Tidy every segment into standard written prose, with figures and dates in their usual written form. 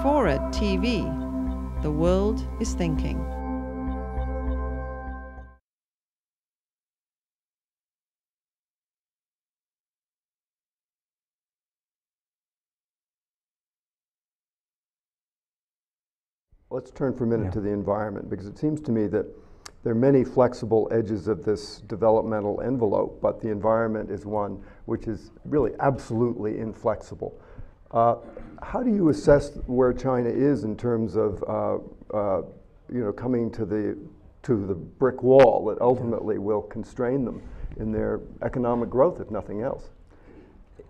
FORA.tv. The world is thinking. Let's turn for a minute to the environment, because it seems to me that there are many flexible edges of this developmental envelope, but the environment is one which is really absolutely inflexible. How do you assess where China is in terms of coming to the brick wall that ultimately will constrain them in their economic growth, if nothing else?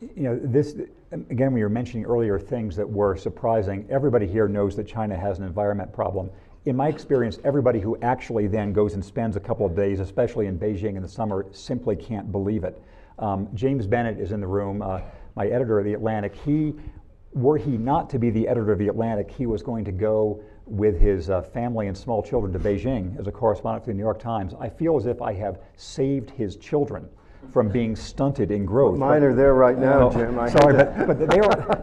This, again, we were mentioning earlier things that were surprising. Everybody here knows that China has an environment problem. In my experience, everybody who actually then goes and spends a couple of days, especially in Beijing in the summer, simply can't believe it. James Bennett is in the room, my editor of The Atlantic. Were he not to be the editor of The Atlantic, he was going to go with his family and small children to Beijing as a correspondent for the New York Times. I feel as if I have saved his children from being stunted in growth. Mine are there right now, Jim. Sorry, but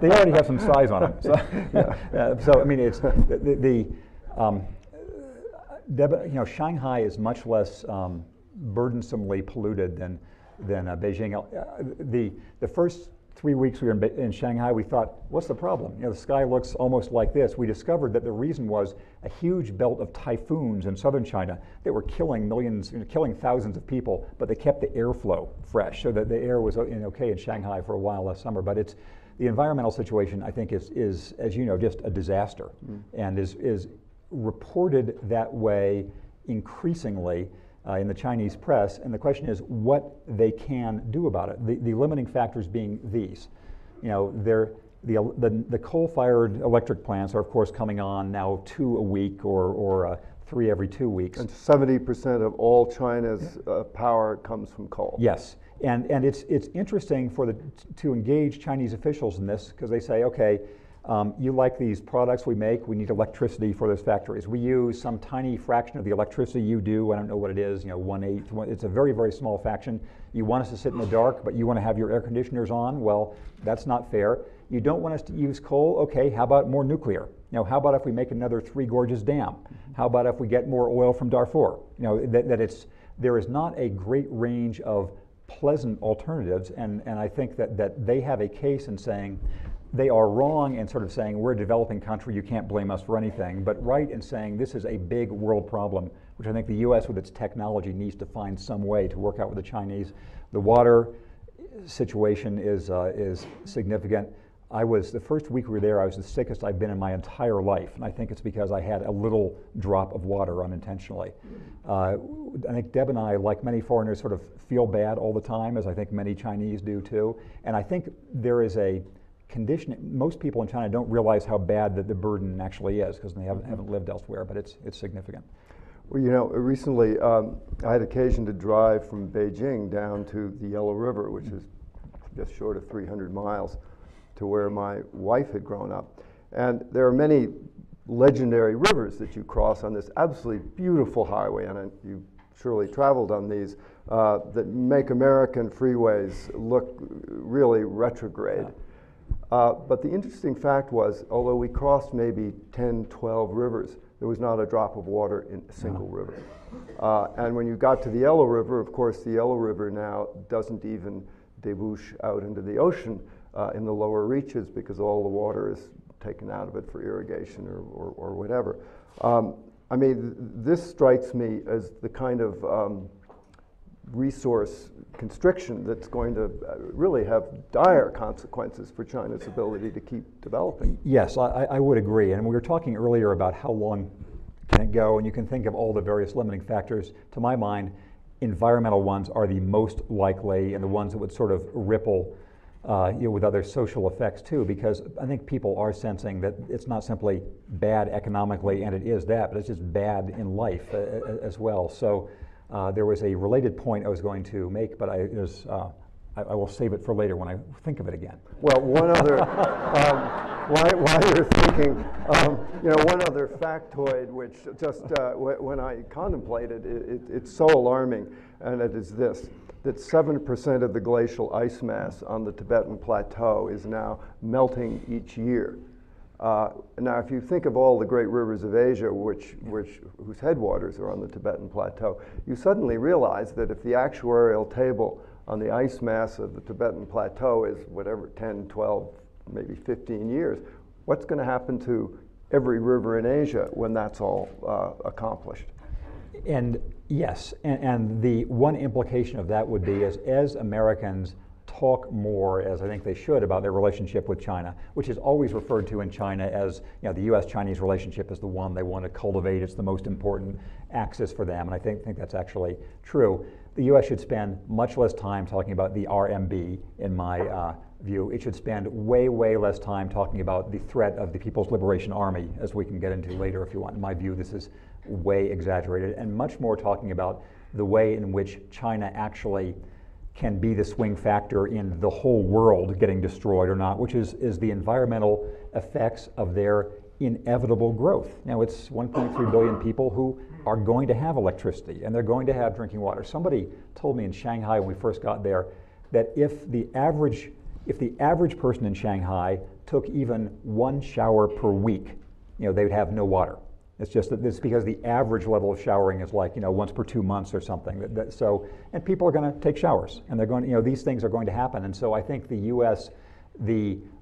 they already have some size on them. So, so I mean, it's Shanghai is much less burdensomely polluted than Beijing. The first 3 weeks we were in Shanghai, we thought, what's the problem? The sky looks almost like this. We discovered that the reason was a huge belt of typhoons in southern China that were killing killing thousands of people, but they kept the airflow fresh, so that the air was okay in Shanghai for a while last summer. But the environmental situation, I think, is as you know, just a disaster, and is reported that way increasingly in the Chinese press, and the question is what they can do about it. The limiting factors being these. The coal-fired electric plants are, of course, coming on now 2 a week or 3 every 2 weeks. And 70% of all China's power comes from coal. Yes, and it's interesting to engage Chinese officials in this, because they say, okay, you like these products we make, we need electricity for those factories. We use some tiny fraction of the electricity you do. I don't know what it is, 1/8. It's a very, very small fraction. You want us to sit in the dark, but you want to have your air conditioners on? Well, that's not fair. You don't want us to use coal? Okay, how about more nuclear? How about if we make another Three Gorges Dam? How about if we get more oil from Darfur? There is not a great range of pleasant alternatives, and I think that they have a case in saying, they are wrong in sort of saying we're a developing country, you can't blame us for anything, but right in saying this is a big world problem, which I think the U.S. with its technology needs to find some way to work out with the Chinese. The water situation is significant. The first week we were there, I was the sickest I've been in my entire life, and I think it's because I had a little drop of water unintentionally. I think Deb and I, like many foreigners, sort of feel bad all the time, as I think many Chinese do too, and I think there is a condition. Most people in China don't realize how bad that the burden actually is, because they haven't lived elsewhere, but it's significant. Well, recently I had occasion to drive from Beijing down to the Yellow River, which is just short of 300 miles, to where my wife had grown up. And there are many legendary rivers that you cross on this absolutely beautiful highway, and you surely traveled on these, that make American freeways look really retrograde. But the interesting fact was, although we crossed maybe 10, 12 rivers, there was not a drop of water in a single river. And when you got to the Yellow River, of course, the Yellow River now doesn't even debouche out into the ocean in the lower reaches, because all the water is taken out of it for irrigation or whatever. I mean, this strikes me as the kind of resource constriction that's going to really have dire consequences for China's ability to keep developing. Yes, I would agree. And we were talking earlier about how long can it go, and you can think of all the various limiting factors. To my mind, environmental ones are the most likely, and the ones that would sort of ripple with other social effects too, because I think people are sensing that it's not simply bad economically, and it is that, but it's just bad in life as well. So there was a related point I was going to make, but I will save it for later when I think of it again. Well, one other, while you're thinking, one other factoid, which just when I contemplated it's so alarming, and it is this, that 7% of the glacial ice mass on the Tibetan plateau is now melting each year. Now, if you think of all the great rivers of Asia, whose headwaters are on the Tibetan Plateau, you suddenly realize that if the actuarial table on the ice mass of the Tibetan Plateau is whatever, 10, 12, maybe 15 years, what's going to happen to every river in Asia when that's all accomplished? And yes, and the one implication of that would be as Americans talk more, as I think they should, about their relationship with China, which is always referred to in China as, you know, the U.S.-Chinese relationship is the one they want to cultivate. It's the most important axis for them, and I think that's actually true. The U.S. should spend much less time talking about the RMB, in my view. It should spend way, way less time talking about the threat of the People's Liberation Army, as we can get into later if you want. In my view, this is way exaggerated, and much more talking about the way in which China actually can be the swing factor in the whole world getting destroyed or not, which is the environmental effects of their inevitable growth. Now, it's 1.3 billion people who are going to have electricity and they're going to have drinking water. Somebody told me in Shanghai when we first got there that if the average person in Shanghai took even one shower per week, you know, they would have no water. It's just that it's because the average level of showering is like, you know, once per 2 months or something. And people are going to take showers, and they're going, you know, these things are going to happen. And so I think the U.S.,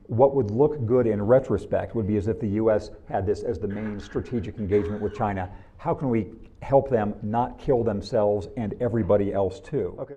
what would look good in retrospect would be as if the U.S. had this as the main strategic engagement with China. How can we help them not kill themselves and everybody else too? Okay.